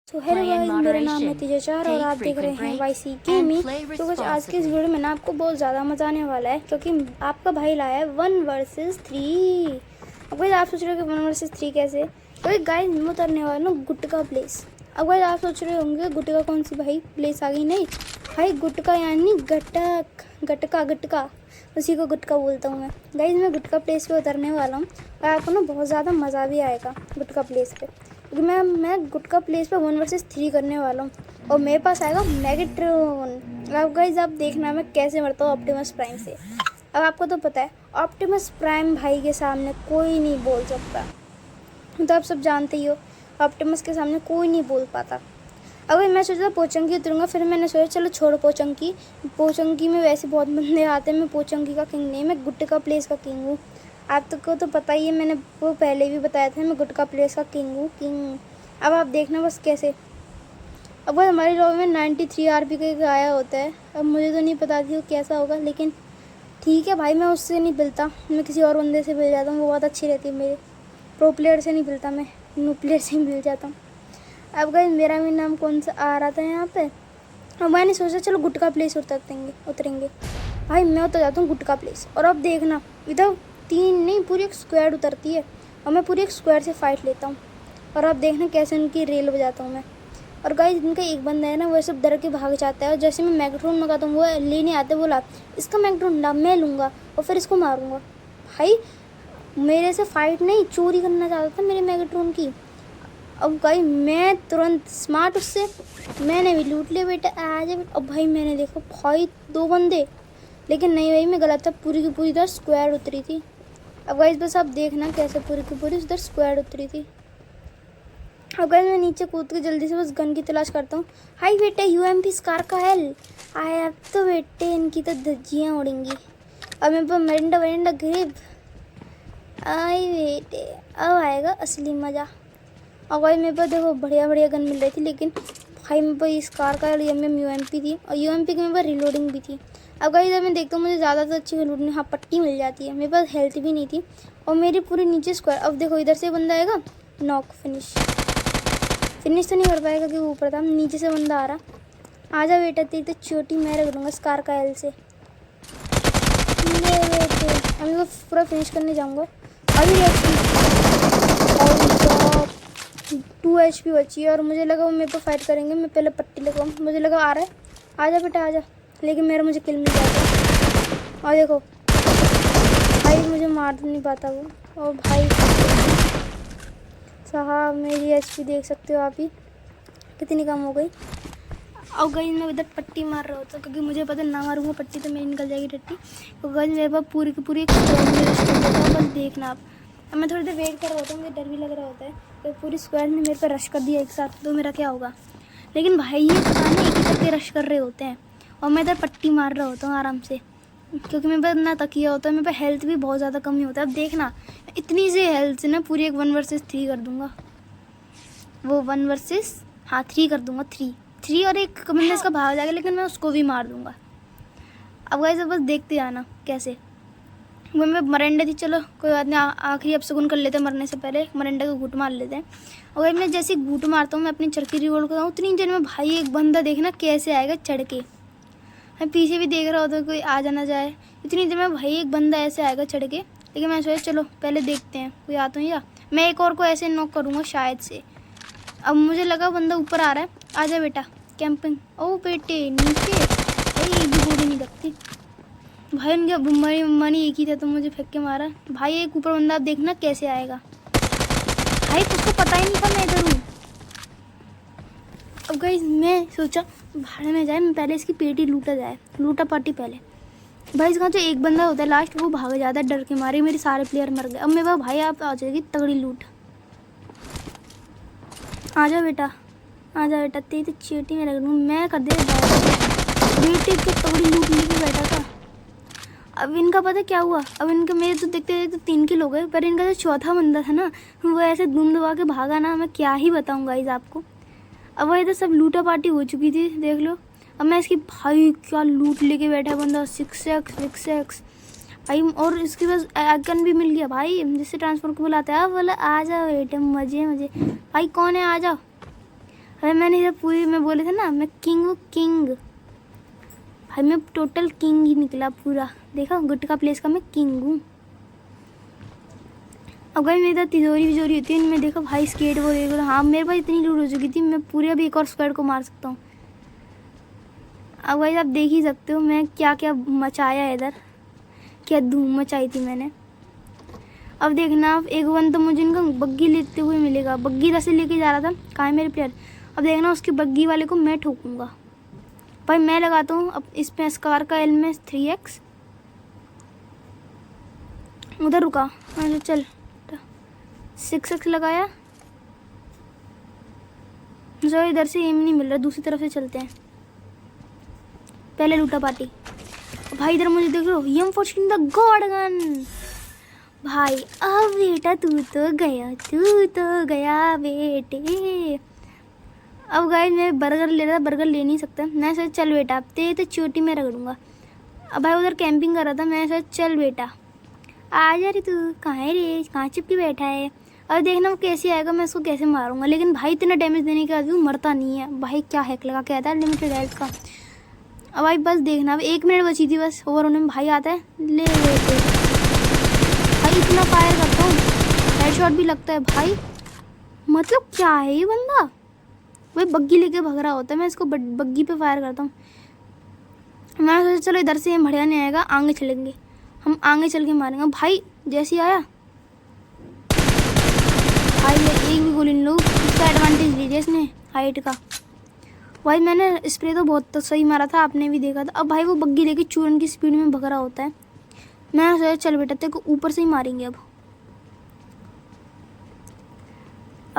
तो hello guys, मेरा नाम है तेजाचार और आप देख रहे हैं वाईसी गेमिंग। तो कुछ आज के इस वीडियो में ना आपको बहुत ज़्यादा मजा आने वाला है, क्योंकि आपका भाई लाया है 1 वर्सेस 3। अब गाइस आप सोच रहे हो कि 1 वर्सेस 3 कैसे, तो गाइस मैं उतरने वाला हूँ गुटका प्लेस। अब गाइस आप सोच रहे होंगे गुटका कौन सी भाई प्लेस आ गई। नहीं भाई, गुटका यानी गटक, गटका गटका, उसी को गुटका बोलता हूँ मैं। गाइस मैं गुटका प्लेस पे उतरने वाला हूँ और आपको ना बहुत ज़्यादा मज़ा भी आएगा गुटका प्लेस पे, क्योंकि मैं गुटका प्लेस पे 1 वर्सेस 3 करने वाला हूँ और मेरे पास आएगा मैगट्रॉन। अब गाइस आप देखना मैं कैसे मरता हूँ ऑप्टिमस प्राइम से। अब आपको तो पता है ऑप्टिमस प्राइम भाई के सामने कोई नहीं बोल सकता, तो आप सब जानते ही हो ऑप्टिमस के सामने कोई नहीं बोल पाता। अगर मैं सोचा पोचंकी उतरूँगा, फिर मैंने सोचा चलो छोड़ो पोचंकी, पोचंकी में वैसे बहुत बंदे आते हैं, मैं पोचंकी का किंग नहीं, मैं गुटका प्लेस का किंग हूँ। आपको तो पता ही है, मैंने वो पहले भी बताया था, मैं गुटका प्लेस का किंग हूँ, किंग। अब आप देखना बस कैसे। अब बस हमारी लॉबी में 93 आरपी का आया होता है। अब मुझे तो नहीं पता थी वो कैसा होगा, लेकिन ठीक है भाई, मैं उससे नहीं मिलता, मैं किसी और बंदे से मिल जाता हूँ, वो बहुत अच्छी रहती है मेरे। प्रो प्लेयर से नहीं मिलता, मैं न्यू प्लेयर से ही मिल जाता हूँ। अब गाइस मेरा भी नाम कौन सा आ रहा था यहाँ पे, अब मैंने सोचा चलो गुटका प्लेस उतरेंगे भाई। मैं उतर जाता हूँ गुटका प्लेस, और अब देखना इधर 3 नहीं पूरी एक स्क्वाड उतरती है और मैं पूरी एक स्क्वाड से फाइट लेता हूँ, और अब देखना कैसे उनकी रेल बजाता हूँ मैं। और गाइस इनका एक बंदा है ना, वो सब डर के भाग जाता है, और जैसे मैं मैगट्रॉन मंगाता हूँ वो लेने आते, बोला इसका मैगट्रॉन मैं लूँगा और फिर इसको मारूँगा। भाई मेरे से फाइट नहीं, चोरी करना चाहता था मेरे मैगट्रॉन की। अब भाई मैं तुरंत स्मार्ट उससे मैंने भी लूट लिया बेटा, आ जा बेटा। अब भाई मैंने देखा भाई 2 बंदे, लेकिन नहीं भाई मैं गलत था, पूरी की पूरी इधर स्क्वाड उतरी थी। अब गाइस बस आप देखना कैसे पूरी की पूरी उधर स्क्वाड उतरी थी। अब गाइस मैं नीचे कूद के जल्दी से बस गन की तलाश करता हूँ। हाय बेटे यूएमपी स्कार का हेल आया, अब तो बेटे इनकी तो धज्जियाँ उड़ेंगी। अब मेरे पास मरिंडा ग्रिप आई बेटे, अब आएगा असली मज़ा। और भाई मेरे पास देखो बढ़िया बढ़िया गन मिल रही थी, लेकिन भाई मेरे पास इस कार का यूएमपी थी, और यूएमपी की मेरे पास रिलोडिंग भी थी। अब गाइस जब मैं देखता हूँ मुझे ज़्यादा तो अच्छी रिलोडिंग, हाँ पट्टी मिल जाती है, मेरे पास हेल्थ भी नहीं थी और मेरी पूरी नीचे स्क्वायर। अब देखो इधर से बंदा आएगा, नॉक, फिनिश तो नहीं कर पाएगा क्योंकि ऊपर था, नीचे से बंदा आ रहा। आजा बेटा तेरी तो चोटी मैं रख दूँगा स्कार का एल से। अब मैं पूरा फिनिश करने जाऊँगा। अभी 2 HP बची है और मुझे लगा वो मेरे को फाइट करेंगे, मैं पहले पट्टी लगाऊँ, मुझे लगा आ रहा है, आजा बेटा आजा, लेकिन मेरा मुझे किल मिल जाता। और देखो भाई मुझे मार नहीं पाता वो, और भाई साहब मेरी HP देख सकते हो आप ही कितनी कम हो गई। और गई मैं इधर पट्टी मार रहा होता, क्योंकि मुझे पता ना मारूंगा पट्टी तो मेरी निकल जाएगी टट्टी। तो गई मेरे पास पूरी की पूरी एक बस देखना आप। अब मैं थोड़ी देर वेट कर रहा होता हूँ, मुझे डर भी लग रहा होता है, तो पूरी स्क्वाड ने मेरे पर रश कर दिया एक साथ, तो मेरा क्या होगा। लेकिन भाई ये पता नहीं एक ही करके रश कर रहे होते हैं, और मैं इधर पट्टी मार रहा होता हूँ आराम से, क्योंकि मेरे पास इतना तकिया होता है, मेरे पास हेल्थ भी बहुत ज़्यादा कमी होता है। अब देखना इतनी सी हेल्थ से ना पूरी एक 1 वर्सेस 3 कर दूँगा, वो 1 वर्सेस 3 कर दूँगा, 3 और एक बंदा इसका भाग जाएगा, लेकिन मैं उसको भी मार दूँगा। अब गाइस बस देखते आना कैसे। वो मैं मरंडे थी, चलो कोई बात नहीं, आखिरी अपशगुन कर लेते हैं, मरने से पहले मरंडे को घूट मार लेते हैं। और भाई मैं जैसे घूट मारता हूँ, मैं अपनी चरखी रिवॉल्व करता हूँ, उतनी देर में भाई एक बंदा देखना कैसे आएगा चढ़ के। मैं पीछे भी देख रहा होता कोई आ जाना जाए, इतनी देर में भाई एक बंदा ऐसे आएगा चढ़ के, लेकिन मैं सोचा चलो पहले देखते हैं कोई आता हूँ, या मैं एक और को ऐसे नॉक करूँगा शायद से। अब मुझे लगा बंदा ऊपर आ रहा है, आजा बेटा कैंपिंग। ओ बेटे नीचे भाई एक भी गोली नहीं लगती भाई, उनके मम्मा एक ही था तो मुझे फेंक के मारा। भाई एक ऊपर बंदा आप देखना कैसे आएगा, भाई उसको पता ही नहीं था मैं इधर हूँ। अब गाइस मैं सोचा भाड़े में जाए, मैं पहले इसकी पेटी लूटा पार्टी पहले। भाई इसका जो एक बंदा होता है लास्ट, वो भाग जाता है डर के मारे, मेरे सारे प्लेयर मर गए। अब मेरे पास भाई आप आ जाएगी तगड़ी लूट, आजा बेटा तेरी तो चीटी में रख दूँ मैं, कर दे बेटे की तगड़ी लूट लेके बैठा था। अब इनका पता क्या हुआ, अब इनके मेरे तो देखते देखते 3 किल हो गए, पर इनका जो चौथा बंदा था ना, वो ऐसे धुंध दबा के भागा ना, मैं क्या ही बताऊँ गाइस आपको। अब वही तो सब लूटा पार्टी हो चुकी थी देख लो। अब मैं इसकी भाई क्या लूट लेके बैठा बंदा, 6x भाई, और इसके पास गन भी मिल गया भाई, जिससे ट्रांसफर को बुलाते हैं। बोला आ जाओ बेटे मजे भाई, कौन है आ जाओ। भाई मैंने इधर पूरी में बोले थे ना मैं किंग हूँ, किंग। भाई मैं टोटल किंग ही निकला पूरा, देखा गुटका प्लेस का मैं किंग हूँ। अब भाई मेरी इधर तिजोरी विजोरी होती है इनमें, देखो भाई स्केट बोर्ड। हाँ मेरे पास इतनी लूट हो चुकी थी, मैं पूरे अभी एक और स्क्वाड को मार सकता हूँ। अब भाई आप देख ही सकते हो मैं क्या क्या मचाया है इधर, क्या धूम मचाई थी मैंने। अब देखना आप एक वन तो मुझे इनका बग्गी लेते हुए मिलेगा। बग्गी इधर से लेके जा रहा था, कहाँ है मेरे प्लेयर। अब देखना उसकी बग्गी वाले को मैं ठोकूंगा। भाई मैं लगाता हूँ अब इस पे स्कार का LMS 3X। उधर रुका, चल 6X लगाया। मुझे इधर से एम नहीं मिल रहा, दूसरी तरफ से चलते हैं, पहले लूटा पार्टी। भाई इधर मुझे देख लो M14 द गॉड गन। भाई अब बेटा तू तो गया बेटे। अब गाइस मैं बर्गर ले रहा था, बर्गर ले नहीं सकता मैं, सोचा चल बेटा तेरे तो चोटी में रगड़ूंगा। अब भाई उधर कैंपिंग कर रहा था, मैं सोचा चल बेटा आ जा रे, तू कहाँ है रे, कहाँ चिपकी बैठा है। अब देखना वो कैसे आएगा, मैं उसको कैसे मारूंगा। लेकिन भाई इतना डैमेज देने के बाद भी मरता नहीं है। भाई क्या हैक लगा के आता है लिमिटेड हेल्थ का। अब भाई बस देखना, अब 1 मिनट बची थी बस ओवर होने में। भाई आता है, ले लेते भाई, इतना फायर करता हूँ, हेडशॉट भी लगता है भाई। मतलब क्या है ये बंदा, वही बग्गी लेके भाग रहा होता है, मैं इसको बग्गी पे फायर करता हूँ। मैं सोचा चलो इधर से बढ़िया नहीं आएगा, आगे चलेंगे, हम आगे चल के मारेंगे। भाई जैसे ही आया भाई एक भी गोली नहीं लो, इसका एडवांटेज लीजिए इसने हाइट का। भाई मैंने स्प्रे तो बहुत तो सही मारा था, आपने भी देखा था। अब भाई वो बग्गी लेके चूरन की स्पीड में भग रहा होता है। मैं सोचा चल बेटा तेरे को ऊपर से ही मारेंगे। अब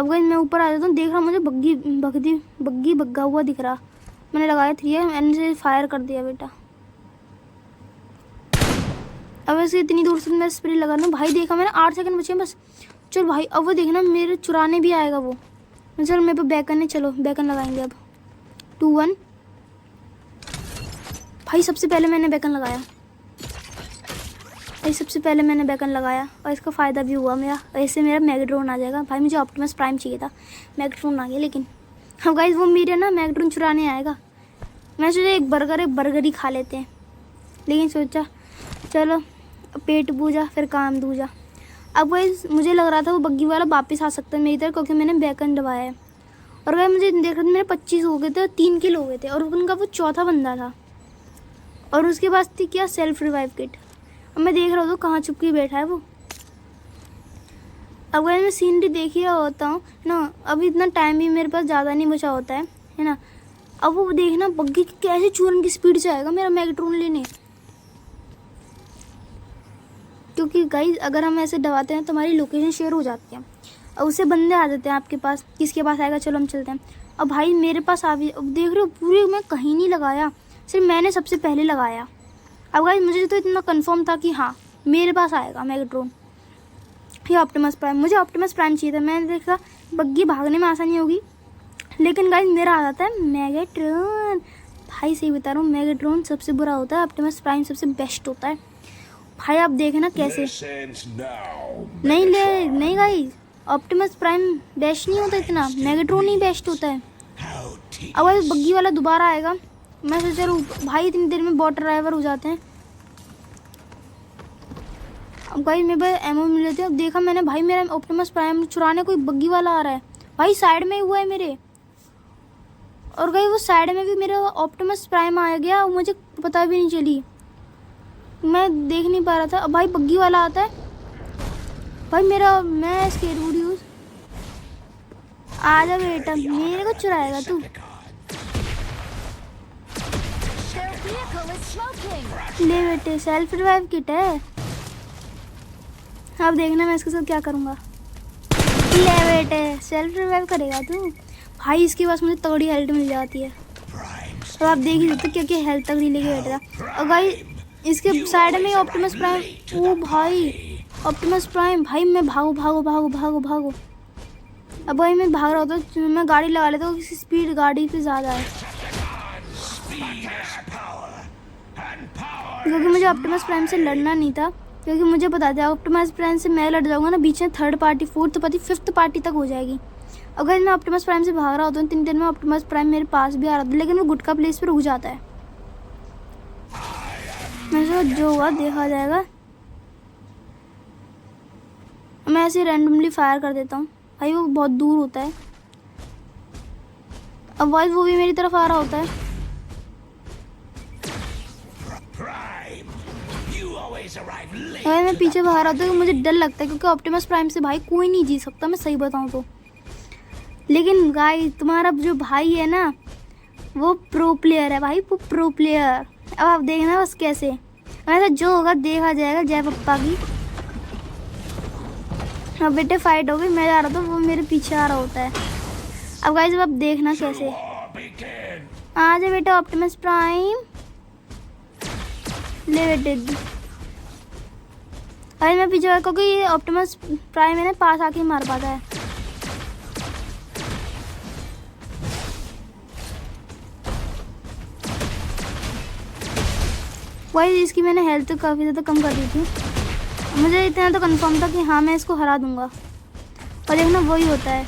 गाइस मैं ऊपर आ जाता हूँ, देख रहा मुझे बग्गी भगा हुआ दिख रहा। मैंने लगाया 3 मैंने से फायर कर दिया बेटा। अब ऐसे इतनी दूर से मैं स्प्रे लगा दूँ। भाई देखा मैंने 8 सेकंड बचे बस। चल भाई अब वो देखना मेरे चुराने भी आएगा वो। चल मेरे पे बैकन है, चलो बैकन लगाएंगे अब 2-1। भाई सबसे पहले मैंने बैकन लगाया और इसका फ़ायदा भी हुआ मेरा। ऐसे मेरा मैगड्रोन आ जाएगा। भाई मुझे ऑप्टिमस प्राइम चाहिए था, मैगड्रोन आ गया। लेकिन हाँ गाइस वो मेरे ना मैगड्रोन चुराने आएगा। मैं सोचा एक बर्गर ही खा लेते हैं, लेकिन सोचा चलो पेट पूजा फिर काम दूजा। अब गाइस मुझे लग रहा था वो बग्गी वाला वापस आ सकता है मेरी तरफ, क्योंकि मैंने बैकन दबाया है। और गाइस मुझे देख रहा था मेरे 25 हो गए थे और 3 किल हो गए थे, और उनका वो चौथा बंदा था। और उसके पास थी क्या, सेल्फ रिवाइव किट। अब मैं देख रहा हूँ तो कहाँ छुप के बैठा है वो। अब अगर मैं सीनरी देख ही रहा होता हूँ ना, अभी इतना टाइम भी मेरे पास ज़्यादा नहीं बचा होता है ना। अब वो देखना बग्गी कैसे चूरन की स्पीड से आएगा मेरा मैगड्रोन लेने। क्योंकि गाइस अगर हम ऐसे दबाते हैं तो हमारी लोकेशन शेयर हो जाती है और उससे बंदे आ जाते हैं आपके पास, किसके पास आएगा चलो हम चलते हैं। अब भाई मेरे पास आ भी, अब देख रहे हो पूरे मैं कहीं नहीं लगाया, सिर्फ मैंने सबसे पहले लगाया। अब गाइस मुझे तो इतना कंफर्म था कि हाँ मेरे पास आएगा मैगड्रोन या ऑप्टिमस प्राइम। मुझे ऑप्टिमस प्राइम चाहिए था। मैंने देखा बग्गी भागने में आसानी होगी, लेकिन गाइस मेरा आ जाता है मैगड्रोन। भाई सही बता रहा हूँ, मैगड्रोन सबसे बुरा होता है, ऑप्टिमस प्राइम सबसे बेस्ट होता है। भाई आप देखना कैसे नहीं गाइस, ऑप्टिमस प्राइम बेस्ट नहीं होता इतना, मैगड्रोन ही बेस्ट होता है। अब भाई बग्गी वाला दोबारा आएगा, मैं सोच रहा हूँ भाई इतनी देर में बॉट ड्राइवर हो जाते हैं। अब भाई मेरे पास एमओ मिल लेते हैं। अब देखा मैंने भाई मेरा ऑप्टिमस प्राइम चुराने कोई बग्गी वाला आ रहा है। भाई साइड में ही हुआ है मेरे, और भाई वो साइड में भी मेरा ऑप्टिमस प्राइम आ गया, मुझे पता भी नहीं चली, मैं देख नहीं पा रहा था। अब भाई बग्गी वाला आता है, भाई मेरा मैं स्केटबोर्ड यूज आ जा बेटा, मेरे को चुराएगा तू। ले बेटे सेल्फ रिवाइव किट है, अब देखना मैं इसके साथ क्या करूँगा। ले बेटे सेल्फ रिवाइव करेगा तू। भाई इसके पास मुझे तगड़ी हेल्थ मिल जाती है, तो आप देख ही सकते क्या क्या हेल्थ तगड़ी लेके बैठा था। और भाई इसके साइड में ऑप्टिमस प्राइम, ओ भाई ऑप्टिमस प्राइम, भाई मैं भागो। अब भाई मैं भाग रहा होता, मैं गाड़ी लगा लेता हूँ, स्पीड गाड़ी पे ज़्यादा है, क्योंकि मुझे ऑप्टिमस प्राइम से लड़ना नहीं था। क्योंकि मुझे पता था ऑप्टिमस प्राइम से मैं लड़ जाऊँगा ना, बीच में third party, fourth party, fifth party तक हो जाएगी। अगर मैं ऑप्टिमस प्राइम से भाग रहा होता हूँ, 3 दिन में ऑप्टिमस प्राइम मेरे पास भी आ रहा था, लेकिन वो गुटका प्लेस पे रुक जाता है। मैं सोचा जो हुआ देखा जाएगा। मैं ऐसे रैंडमली फायर कर देता हूँ भाई, वो बहुत दूर होता है। अब भाई वो भी मेरी तरफ आ रहा होता है। भाई मैं पीछे भाग रहा था, मुझे डर लगता है क्योंकि ऑप्टिमस प्राइम से भाई कोई नहीं जीत सकता, मैं सही बताऊँ तो। लेकिन गाइस तुम्हारा जो भाई है ना वो प्रो प्लेयर है भाई, वो प्रो प्लेयर। अब आप देखना बस कैसे, वैसे जो होगा देखा जाएगा। जय पप्पा की। अब बेटे फाइट हो गई, मैं जा रहा था, वो मेरे पीछे आ रहा होता है। अब गाइस अब देखना कैसे। आ जा बेटा ऑप्टिमस प्राइम, ले बेटे। भाई मैं पीछे क्योंकि ये ऑप्टिमस प्राइम है ना, पास आके मार पाता है। भाई इसकी मैंने हेल्थ काफ़ी ज़्यादा कम कर दी थी। मुझे इतना तो कंफर्म था कि हाँ मैं इसको हरा दूंगा, और देखना वही होता है।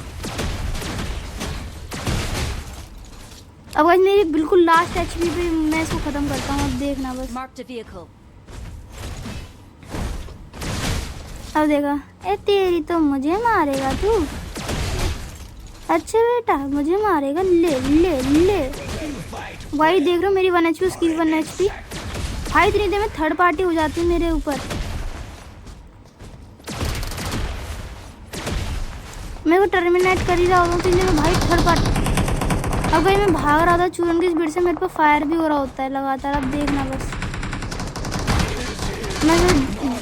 अब गाइस मेरी बिल्कुल लास्ट एचपी पे मैं इसको ख़त्म करता हूँ। अब देखना बस। अब देखा, ए तेरी तो मुझे मारेगा तू। अच्छा बेटा मुझे मारेगा, ले ले ले। भाई देख रहे हो मेरी 1 HP, उसकी 1 HP। भाई इतनी देर में थर्ड पार्टी हो जाती है मेरे ऊपर। मेरे को टर्मिनेट कर ही रहा होता है में भाई, थर्ड पार्टी। अब भाई मैं भाग रहा था चूरन की स्पीड से, मेरे पर फायर भी हो रहा होता है लगातार। अब देखना बस, मैं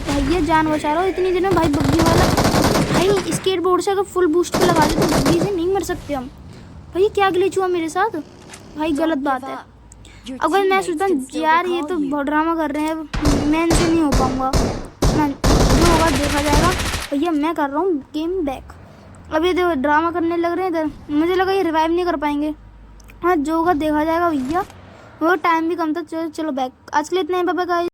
भैया जान बचा रहा हूँ इतनी देर में। भाई बग्गी वाला, भाई स्केट बोर्ड से अगर फुल बूस्ट पे लगा दे तो बग्गी से नहीं मर सकते हम। भाई क्या ग्लिच हुआ मेरे साथ, भाई गलत बात है। अगर मैं सोचता हूँ यार ये तो बहुत ड्रामा कर रहे हैं, मैं इनसे नहीं हो पाऊँगा। जो होगा देखा जाएगा। भैया मैं कर रहा हूँ गेम बैक। अब ये देखो ड्रामा करने लग रहे हैं इधर, मुझे लगा ये रिवाइव नहीं कर पाएंगे। हाँ जो होगा देखा जाएगा भैया, वो टाइम भी कम था। चलो बैक। आज के लिए इतना ही, बाय बाय गाइस।